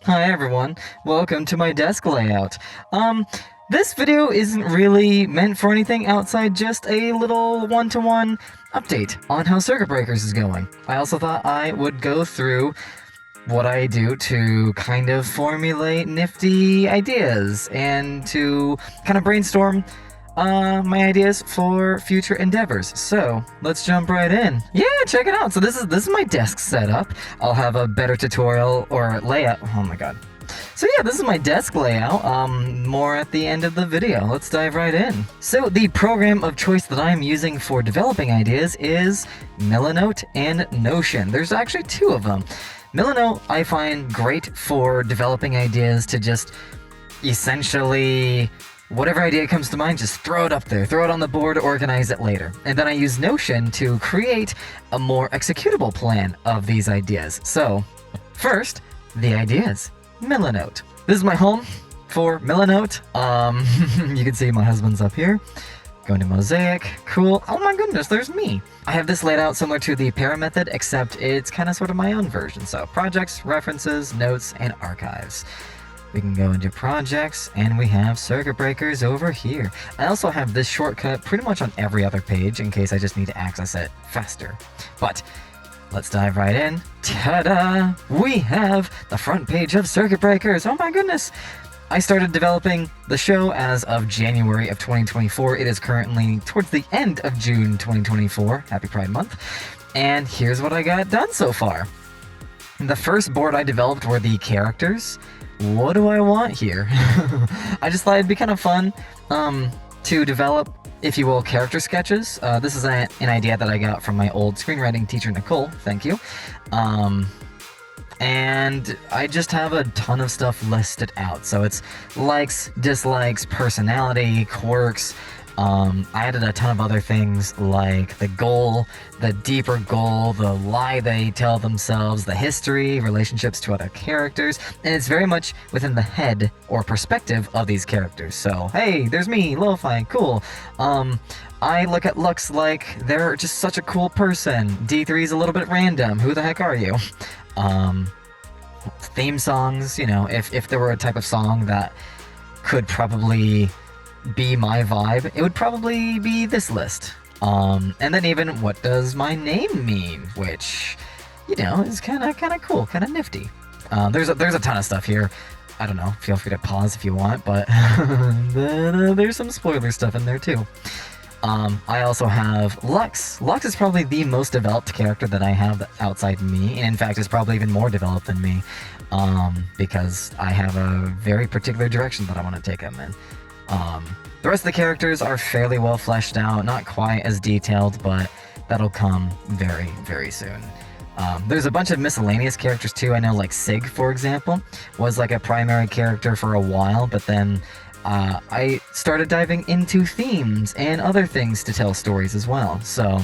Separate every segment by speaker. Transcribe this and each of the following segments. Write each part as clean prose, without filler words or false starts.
Speaker 1: Hi everyone, welcome to my desk layout. This video isn't really meant for anything outside just a little one-to-one update on how Circuit Breakers is going. I also thought I would go through what I do to kind of formulate nifty ideas and to kind of brainstorm my ideas for future endeavors. So let's jump right in. Yeah, check it out. So this is my desk setup. I'll have a better tutorial or layout. Oh my god. So yeah, this is my desk layout, more at the end of the video. Let's dive right in. So the program of choice that I'm using for developing ideas is Milanote and Notion. There's actually two of them. Milanote I find great for developing ideas to just essentially whatever idea comes to mind, just throw it up there, throw it on the board, organize it later. And then I use Notion to create a more executable plan of these ideas. So, first, the ideas. Milanote. This is my home for Milanote. You can see my husband's up here. Going to Mosaic. Cool. Oh my goodness, there's me. I have this laid out similar to the para method, except it's kind of sort of my own version. So, projects, references, notes, and archives. We can go into projects, and we have circuit breakers over here. I also have this shortcut pretty much on every other page in case I just need to access it faster. But let's dive right in. Ta-da! We have the front page of circuit breakers. Oh my goodness! I started developing the show as of January of 2024. It is currently towards the end of June 2024. Happy Pride Month. And here's what I got done so far. The first board I developed were the characters. What do I want here? I just thought it'd be kind of fun to develop, if you will, character sketches. This is an idea that I got from my old screenwriting teacher, Nicole. Thank you. And I just have a ton of stuff listed out. So it's likes, dislikes, personality, quirks. I added a ton of other things like the goal, the deeper goal, the lie they tell themselves, the history, relationships to other characters, and it's very much within the head or perspective of these characters. So, hey, there's me, Lo-Fi, cool. I look at looks like they're just such a cool person. D3 is a little bit random. Who the heck are you? Theme songs, you know, if there were a type of song that could probably be my vibe, it would probably be this list. And then even what does my name mean, which, you know, is kind of cool, kind of nifty. There's a ton of stuff here. I don't know, feel free to pause if you want, but there's some spoiler stuff in there too. I also have Lux. Lux is probably the most developed character that I have outside me, and in fact is probably even more developed than me, because I have a very particular direction that I want to take him in. The rest of the characters are fairly well fleshed out, not quite as detailed, but that'll come very, very soon. There's a bunch of miscellaneous characters too. I know like Sig, for example, was like a primary character for a while, but then I started diving into themes and other things to tell stories as well. So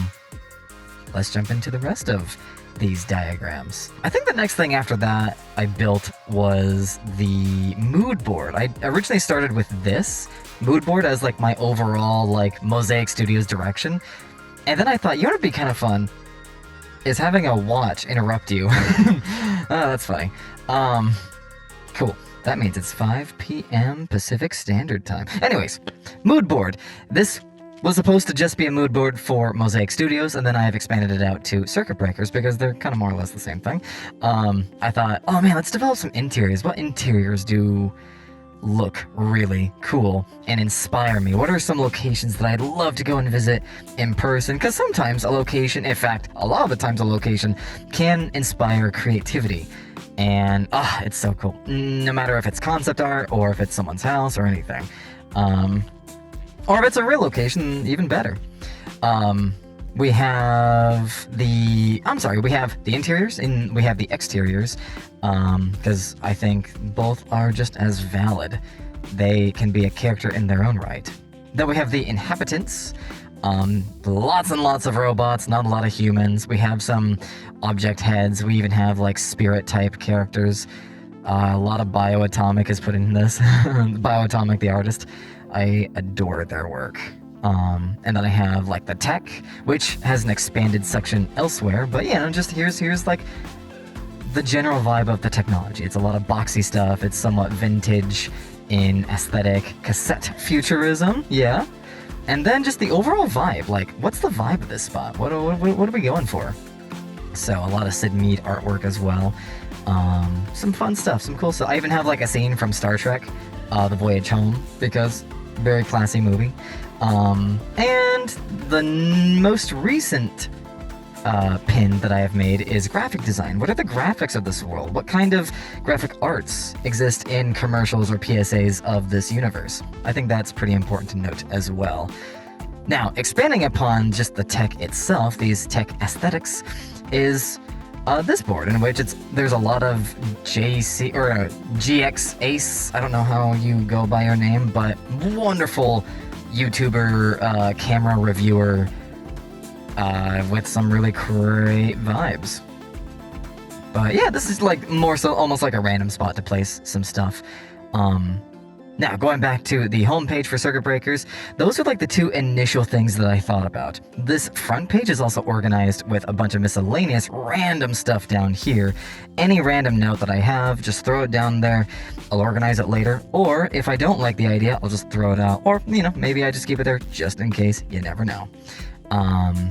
Speaker 1: let's jump into the rest of these diagrams. I think the next thing after that I built was the mood board. I originally started with this mood board as like my overall like MozaicStudios direction, and then I thought, you know what'd be kind of fun is having a watch interrupt you. Oh, that's funny. Cool. That means it's 5 p.m. Pacific Standard Time. Anyways, mood board. This was supposed to just be a mood board for MozaicStudios, and then I have expanded it out to circuit breakers because they're kind of more or less the same thing. I thought, oh man, let's develop some interiors. What interiors do look really cool and inspire me? What are some locations that I'd love to go and visit in person? Because sometimes a location, in fact, a lot of the times a location can inspire creativity. And, it's so cool. No matter if it's concept art or if it's someone's house or anything. Or if it's a real location, even better. We have the interiors and we have the exteriors, because I think both are just as valid. They can be a character in their own right. Then we have the inhabitants. Lots and lots of robots, not a lot of humans. We have some object heads. We even have like spirit type characters. A lot of Bioatomic is put in this. Bioatomic, the artist. I adore their work. And then I have like the tech, which has an expanded section elsewhere. But yeah, just here's like the general vibe of the technology. It's a lot of boxy stuff. It's somewhat vintage in aesthetic, cassette futurism, yeah. And then just the overall vibe. Like, what's the vibe of this spot? What are we going for? So a lot of Sid Mead artwork as well. Some fun stuff, some cool stuff. I even have like a scene from Star Trek, The Voyage Home, because very classy movie. And the most recent pin that I have made is graphic design. What are the graphics of this world? What kind of graphic arts exist in commercials or PSAs of this universe? I think that's pretty important to note as well. Now, expanding upon just the tech itself, these tech aesthetics, is this board, in which there's a lot of JC or GX Ace. I don't know how you go by your name, but wonderful YouTuber, camera reviewer, with some really great vibes. But yeah, this is like more so almost like a random spot to place some stuff. Now, going back to the homepage for Circuit Breakers, those are like the two initial things that I thought about. This front page is also organized with a bunch of miscellaneous random stuff down here. Any random note that I have, just throw it down there. I'll organize it later, or if I don't like the idea, I'll just throw it out. Or, you know, maybe I just keep it there just in case. You never know.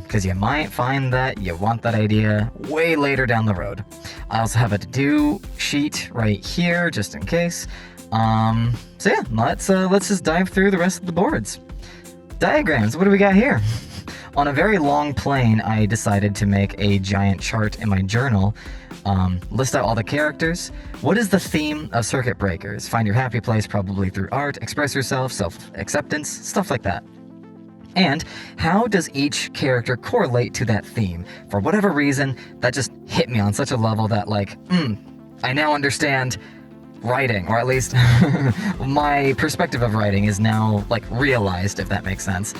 Speaker 1: Because you might find that you want that idea way later down the road. I also have a to-do sheet right here, just in case. So yeah, let's just dive through the rest of the boards. Diagrams, what do we got here? On a very long plane, I decided to make a giant chart in my journal. List out all the characters. What is the theme of Circuit Breakers? Find your happy place, probably through art, express yourself, self-acceptance, stuff like that. And how does each character correlate to that theme? For whatever reason, that just hit me on such a level that, like, I now understand writing, or at least my perspective of writing is now, like, realized, if that makes sense.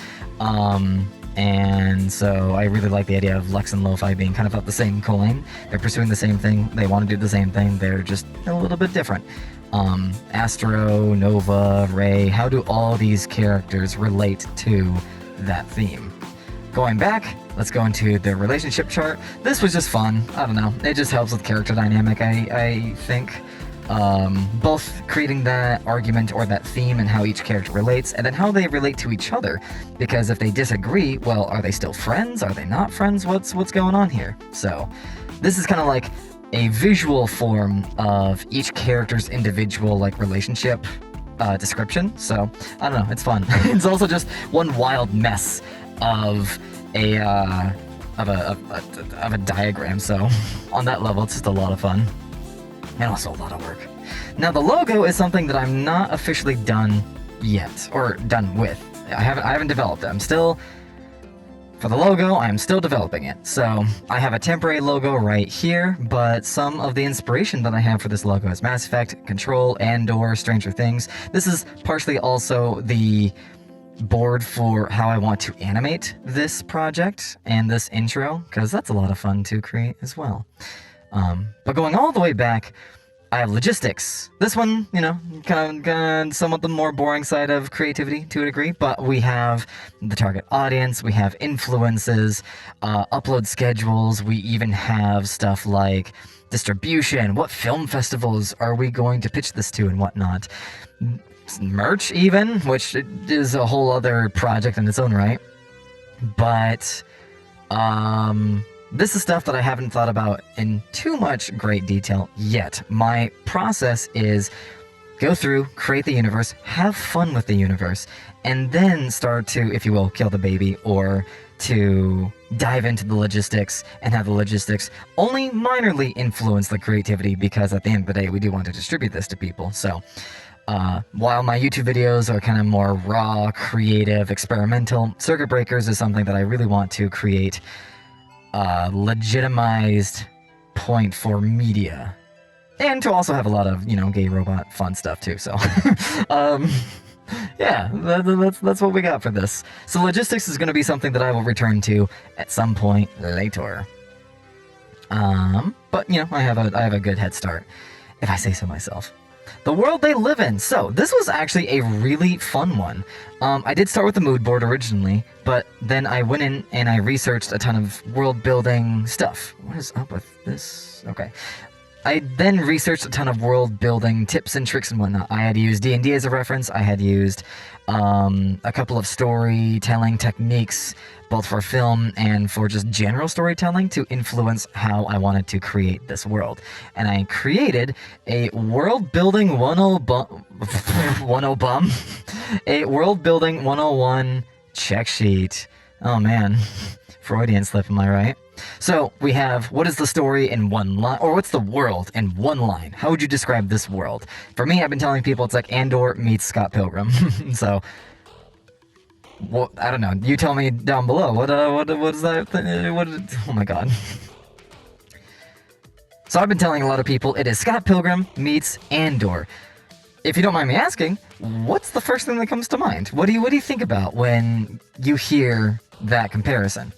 Speaker 1: And so I really like the idea of Lex and Lo-Fi being kind of up the same coin. They're pursuing the same thing, they want to do the same thing, they're just a little bit different. Astro, Nova, Ray, how do all these characters relate to that theme? Going back, let's go into the relationship chart. This was just fun. I don't know. It just helps with character dynamic, I think. Both creating that argument or that theme and how each character relates, and then how they relate to each other. Because if they disagree, well, are they still friends? Are they not friends? What's going on here? So, this is kind of like a visual form of each character's individual, like, relationship description. So I don't know, it's fun. It's also just one wild mess of a diagram. So on that level, it's just a lot of fun and also a lot of work. Now the logo is something that I'm not officially done yet, or done with. I haven't developed it. For the logo, I'm still developing it. So I have a temporary logo right here, but some of the inspiration that I have for this logo is Mass Effect, Control, and/or Stranger Things. This is partially also the board for how I want to animate this project and this intro, because that's a lot of fun to create as well. But going all the way back, I have logistics. This one, you know, kind of somewhat the more boring side of creativity to a degree, but we have the target audience, we have influences, upload schedules, we even have stuff like distribution, what film festivals are we going to pitch this to and whatnot. Merch even, which is a whole other project in its own right. But, this is stuff that I haven't thought about in too much great detail yet. My process is go through, create the universe, have fun with the universe, and then start to, if you will, kill the baby, or to dive into the logistics and have the logistics only minorly influence the creativity, because at the end of the day, we do want to distribute this to people. So, while my YouTube videos are kind of more raw, creative, experimental, Circuit Breakers is something that I really want to create legitimized point for media, and to also have a lot of, you know, gay robot fun stuff too. So yeah, that's what we got for this. So logistics is going to be something that I will return to at some point later. But you know, I have a good head start, if I say so myself. The world they live in. So this was actually a really fun one. I did start with the mood board originally, but then I went in and I researched a ton of world building stuff. What is up with this? Okay. I then researched a ton of world building tips and tricks and whatnot. I had used D&D as a reference. I had used a couple of storytelling techniques, both for film and for just general storytelling, to influence how I wanted to create this world. And I created a world building 101 a world building 101 check sheet. Oh man, Freudian slip, am I right? So we have, what is the story in one line, or what's the world in one line? How would you describe this world? For me, I've been telling people it's like Andor meets Scott Pilgrim. So, well, I don't know. You tell me down below. What is that? Oh my god. So I've been telling a lot of people it is Scott Pilgrim meets Andor. If you don't mind me asking, what's the first thing that comes to mind? What do you think about when you hear that comparison?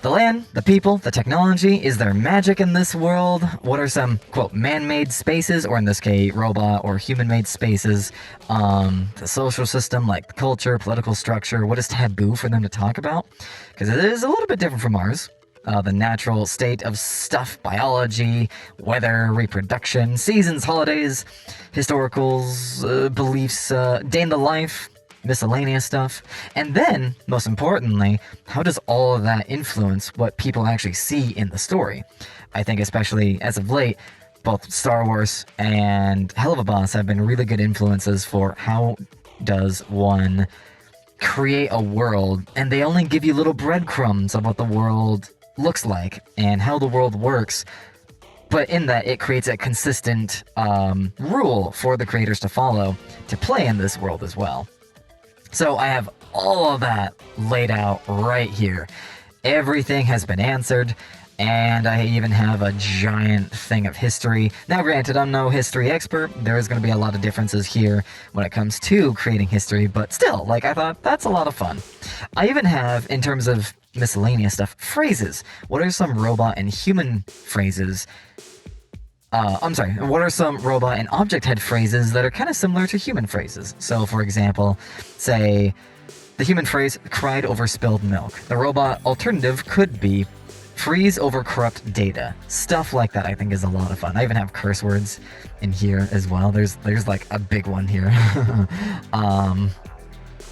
Speaker 1: The land, the people, the technology, is there magic in this world? What are some, quote, man-made spaces, or in this case, robot or human-made spaces? The social system, like the culture, political structure, what is taboo for them to talk about? Because it is a little bit different from ours. The natural state of stuff, biology, weather, reproduction, seasons, holidays, historicals, beliefs, day in the life, miscellaneous stuff. And then, most importantly, how does all of that influence what people actually see in the story? I think especially as of late, both Star Wars and Hell of a Boss have been really good influences for how does one create a world, and they only give you little breadcrumbs of what the world looks like and how the world works, but in that it creates a consistent rule for the creators to follow to play in this world as well. So I have all of that laid out right here. Everything has been answered, and I even have a giant thing of history. Now granted, I'm no history expert. There is going to be a lot of differences here when it comes to creating history, but still, like, I thought that's a lot of fun. I even have, in terms of miscellaneous stuff, phrases. What are some robot and human phrases? What are some robot and object head phrases that are kind of similar to human phrases? So, for example, say, the human phrase, cried over spilled milk. The robot alternative could be, freeze over corrupt data. Stuff like that I think is a lot of fun. I even have curse words in here as well. There's like a big one here.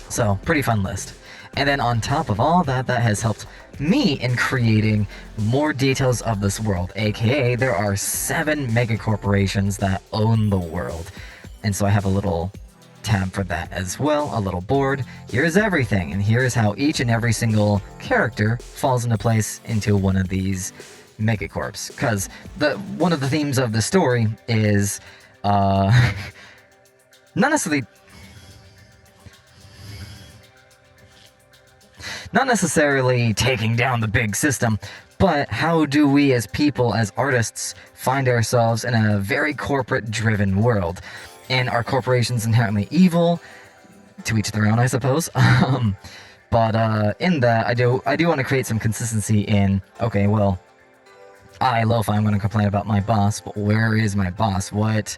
Speaker 1: So, pretty fun list. And then on top of all that, that has helped me in creating more details of this world, aka there are 7 megacorporations that own the world. And so I have a little tab for that as well, a little board. Here's everything, and here's how each and every single character falls into place into one of these megacorps. Because one of the themes of the story is not necessarily taking down the big system, but how do we as people, as artists, find ourselves in a very corporate-driven world? And are corporations inherently evil? To each their own, I suppose. But in that, I do want to create some consistency in, okay, well, Lo-Fi, I'm going to complain about my boss, but where is my boss? What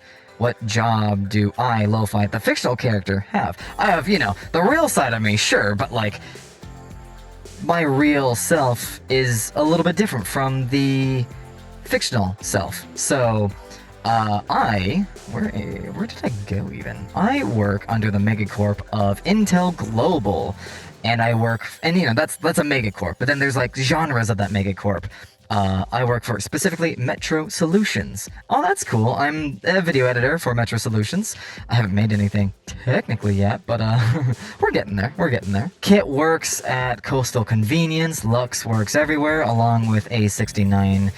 Speaker 1: job do Lo-Fi, the fictional character, have? I have, the real side of me, sure, but, like, my real self is a little bit different from the fictional self. So, where did I go even? I work under the megacorp of Intel Global, and I work, and that's a megacorp, but then there's like genres of that megacorp. I work for specifically Metro Solutions. Oh, that's cool. I'm a video editor for Metro Solutions. I haven't made anything technically yet, but we're getting there. Kit works at Coastal Convenience. Lux works everywhere, along with A69,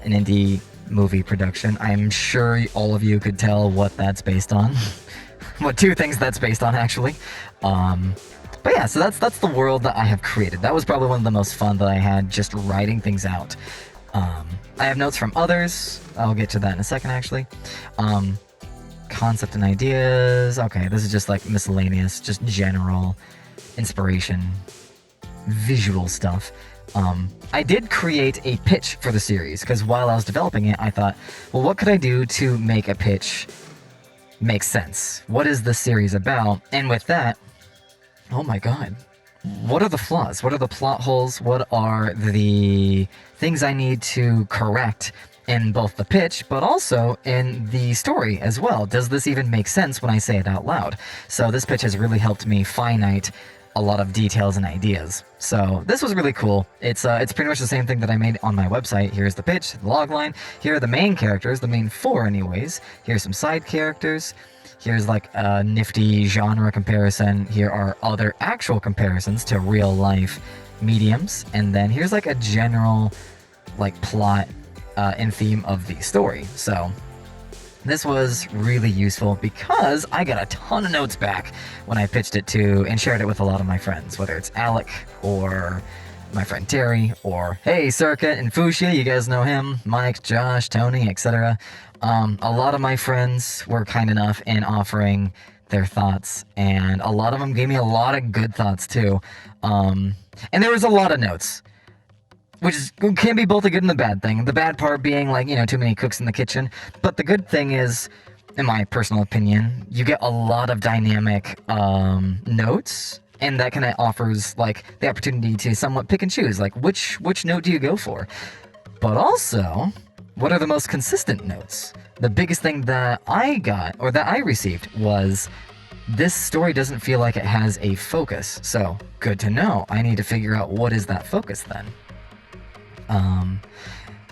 Speaker 1: an indie movie production. I'm sure all of you could tell what that's based on. What 2 things that's based on, actually. But yeah, so that's the world that I have created. That was probably one of the most fun that I had, just writing things out. I have notes from others. I'll get to that in a second, actually. Concept and ideas. Okay, this is just like miscellaneous, just general inspiration, visual stuff. I did create a pitch for the series, because while I was developing it, I thought, well, what could I do to make a pitch make sense? What is the series about? And with that, oh my god, what are the flaws? What are the plot holes? What are the things I need to correct in both the pitch, but also in the story as well. Does this even make sense when I say it out loud? So this pitch has really helped me finite a lot of details and ideas. So this was really cool. It's pretty much the same thing that I made on my website. Here's the pitch, the logline. Here are the main characters, the main 4 anyways. Here's some side characters. Here's like a nifty genre comparison. Here are other actual comparisons to real life mediums. And then here's like a general like plot and theme of the story. So this was really useful because I got a ton of notes back when I pitched it to and shared it with a lot of my friends, whether it's Alec or my friend Terry or hey, Circuit and Fuchsia, you guys know him, Mike, Josh, Tony, etc. A lot of my friends were kind enough in offering their thoughts, and a lot of them gave me a lot of good thoughts too. And there was a lot of notes, which can be both a good and a bad thing. The bad part being like, too many cooks in the kitchen. But the good thing is, in my personal opinion, you get a lot of dynamic notes, and that kind of offers like the opportunity to somewhat pick and choose, like which note do you go for? But also, what are the most consistent notes? The biggest thing that I got, or that I received, was this story doesn't feel like it has a focus. So, good to know. I need to figure out what is that focus then.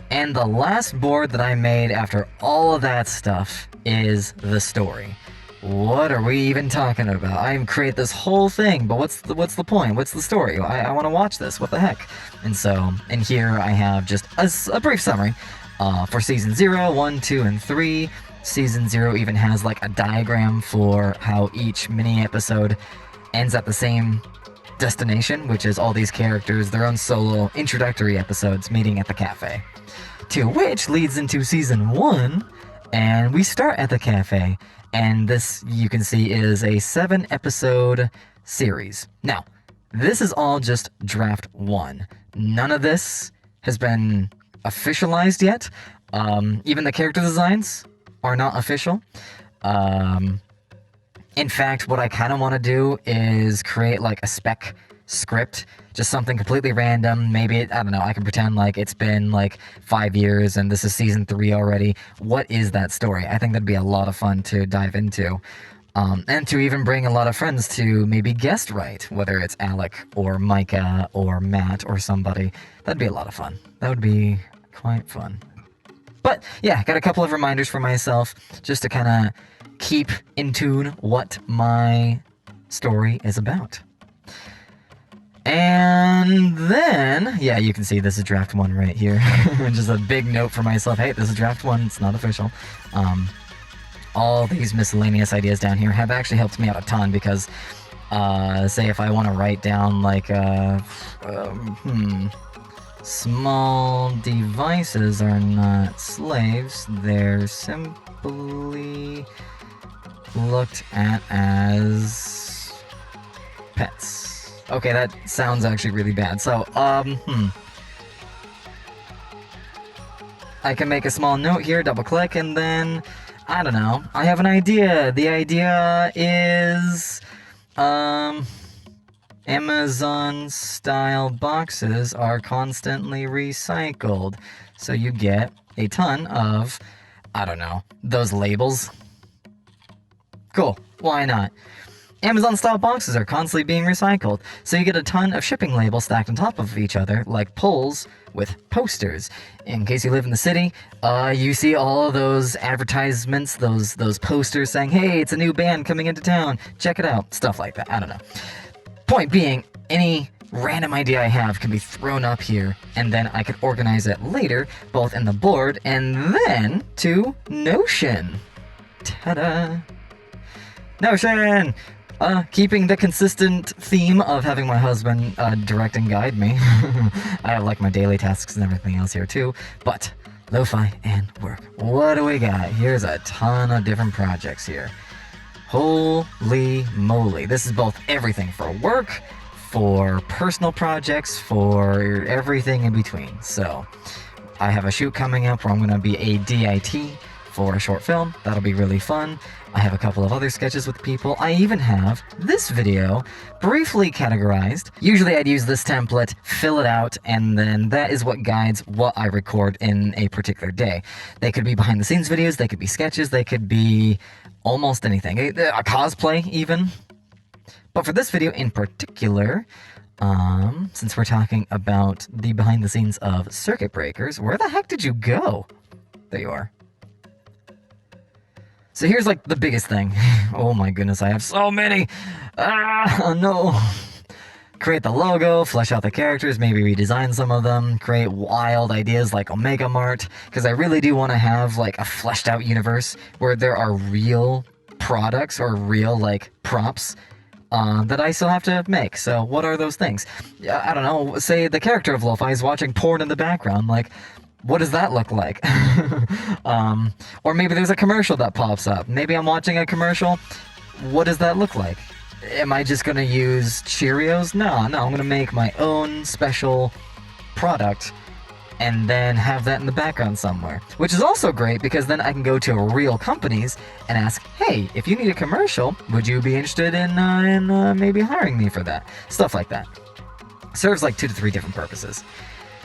Speaker 1: And the last board that I made after all of that stuff is the story. What are we even talking about? I create this whole thing, but what's the point? What's the story? I want to watch this. What the heck? And so, in here I have just a brief summary for Season 0, 1, 2, and 3. Season 0 even has like a diagram for how each mini-episode ends at the same destination, which is all these characters, their own solo introductory episodes meeting at the cafe. To which leads into Season 1, and we start at the cafe. And this, you can see, is a 7-episode series. Now, this is all just draft 1. None of this has been officialized yet. Even the character designs are not official. In fact, what I kind of want to do is create like a spec script, just something completely random. Maybe, I don't know, I can pretend like it's been like 5 years and this is Season 3 already. What is that story? I think that'd be a lot of fun to dive into. And to even bring a lot of friends to maybe guest write, whether it's Alec or Micah or Matt or somebody. That'd be a lot of fun. That would be quite fun. But yeah, got a couple of reminders for myself just to kind of keep in tune what my story is about. And then, yeah, you can see this is draft 1 right here. Just a big note for myself. Hey, this is draft 1. It's not official. All these miscellaneous ideas down here have actually helped me out a ton because, say if I want to write down like, small devices are not slaves. They're simply looked at as pets. Okay, that sounds actually really bad. So, I can make a small note here, double click, and then, I don't know, I have an idea. The idea is, Amazon-style boxes are constantly recycled. So you get a ton of, I don't know, those labels. Cool, why not? Amazon-style boxes are constantly being recycled, so you get a ton of shipping labels stacked on top of each other, like poles with posters. In case you live in the city, you see all of those advertisements, those posters saying, hey, it's a new band coming into town, check it out, stuff like that, I don't know. Point being, any random idea I have can be thrown up here, and then I can organize it later, both in the board and then to Notion. Ta-da! Notion! Keeping the consistent theme of having my husband direct and guide me. I have like my daily tasks and everything else here too, but lo-fi and work. What do we got? Here's a ton of different projects here. Holy moly. This is both everything for work, for personal projects, for everything in between. So, I have a shoot coming up where I'm going to be a DIT for a short film. That'll be really fun. I have a couple of other sketches with people. I even have this video briefly categorized. Usually I'd use this template, fill it out, and then that is what guides what I record in a particular day. They could be behind the scenes videos, they could be sketches, they could be almost anything. A cosplay even. But for this video in particular, since we're talking about the behind the scenes of circuit breakers, where the heck did you go? There you are. So here's like the biggest thing. Oh my goodness, I have so many. No. Create the logo, flesh out the characters, maybe redesign some of them, create wild ideas like Omega Mart, because I really do want to have like a fleshed out universe where there are real products or real like props that I still have to make. So what are those things? I don't know, say the character of Lo-Fi is watching porn in the background, like, what does that look like? Or maybe there's a commercial that pops up. Maybe I'm watching a commercial. What does that look like? Am I just gonna use Cheerios? No, I'm gonna make my own special product and then have that in the background somewhere. Which is also great because then I can go to real companies and ask, hey, if you need a commercial, would you be interested in maybe hiring me for that? Stuff like that. Serves like 2 to 3 different purposes.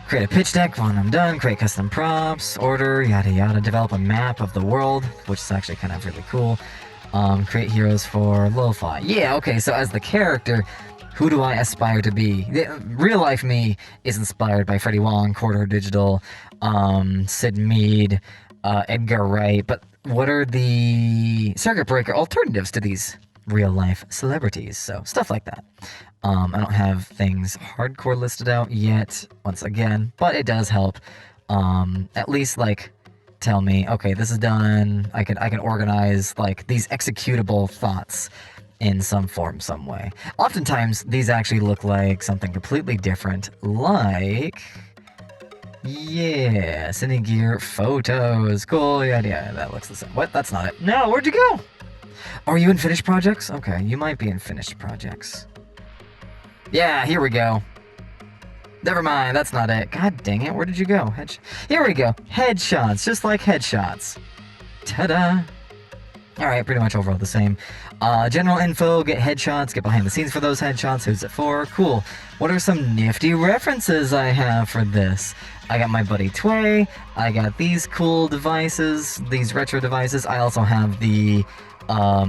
Speaker 1: Create a pitch deck when I'm done, create custom props, order, yada yada, develop a map of the world, which is actually kind of really cool. Create heroes for Lo-Fi. Yeah, okay, so as the character, who do I aspire to be? Real life me is inspired by Freddie Wong, Corridor Digital, Sid Mead, Edgar Wright, but what are the circuit breaker alternatives to these real life celebrities? So stuff like that. I don't have things hardcore listed out yet, once again, but it does help. At least like tell me, okay, this is done. I can organize like these executable thoughts in some form, some way. Oftentimes these actually look like something completely different, like, yeah, Cine Gear photos. Cool, yeah, that looks the same. What? That's not it. No, where'd you go? Are you in finished projects? Okay, you might be in finished projects. Yeah, here we go. Never mind, that's not it. God dang it, where did you go? Here we go. Headshots, just like headshots. Ta-da! Alright, pretty much overall the same. General info, get headshots, get behind the scenes for those headshots, who's it for? Cool. What are some nifty references I have for this? I got my buddy Tway, I got these cool devices, these retro devices. I also have the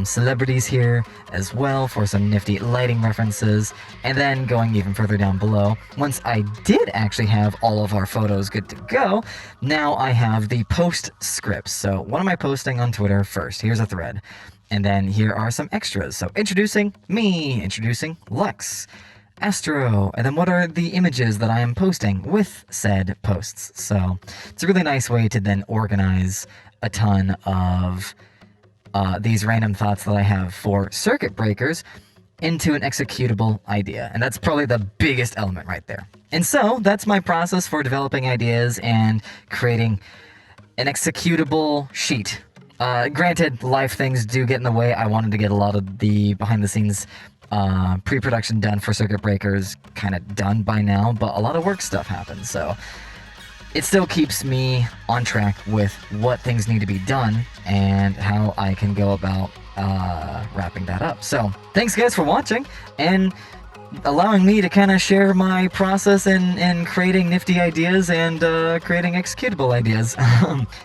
Speaker 1: celebrities here as well for some nifty lighting references. And then going even further down below, once I did actually have all of our photos good to go, now I have the post scripts. So what am I posting on Twitter first? Here's a thread. And then here are some extras. So introducing me, introducing Lex, Astro, and then what are the images that I am posting with said posts. So it's a really nice way to then organize a ton of these random thoughts that I have for circuit breakers into an executable idea. And that's probably the biggest element right there. And so that's my process for developing ideas and creating an executable sheet. Granted, life things do get in the way. I wanted to get a lot of the behind the scenes pre-production done for circuit breakers kind of done by now, but a lot of work stuff happens. So it still keeps me on track with what things need to be done and how I can go about wrapping that up. So thanks guys for watching and allowing me to kind of share my process in creating nifty ideas and creating executable ideas.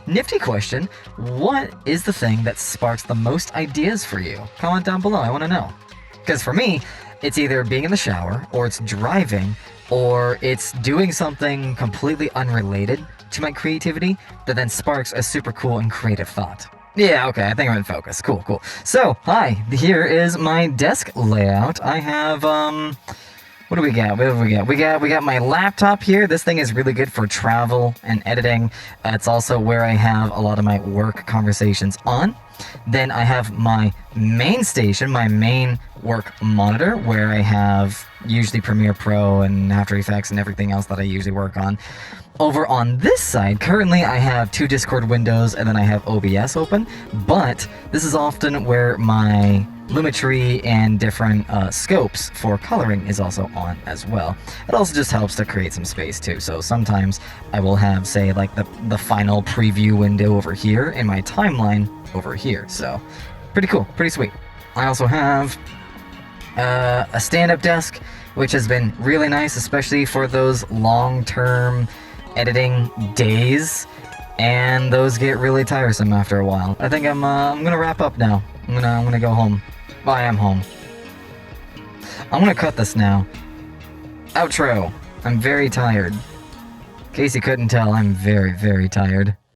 Speaker 1: Nifty question, what is the thing that sparks the most ideas for you? Comment down below, I want to know. Because for me, it's either being in the shower, or it's driving, or it's doing something completely unrelated to my creativity that then sparks a super cool and creative thought. Yeah, okay, I think I'm in focus. Cool, cool. So, hi, here is my desk layout. I have, what do we got? What have we got? We got my laptop here. This thing is really good for travel and editing. It's also where I have a lot of my work conversations on. Then I have my main station, my main work monitor, where I have usually Premiere Pro and After Effects and everything else that I usually work on. Over on this side, currently I have 2 Discord windows and then I have OBS open, but this is often where my Lumetri and different scopes for coloring is also on as well. It also just helps to create some space too. So sometimes I will have, say, like the final preview window over here and my timeline over here. So pretty cool, pretty sweet. I also have a stand-up desk, which has been really nice, especially for those long-term editing days, and those get really tiresome after a while. I think I'm gonna wrap up now. I'm gonna go home. Well, I am home. I'm gonna cut this now. Outro. I'm very tired. In case you couldn't tell, I'm very, very tired.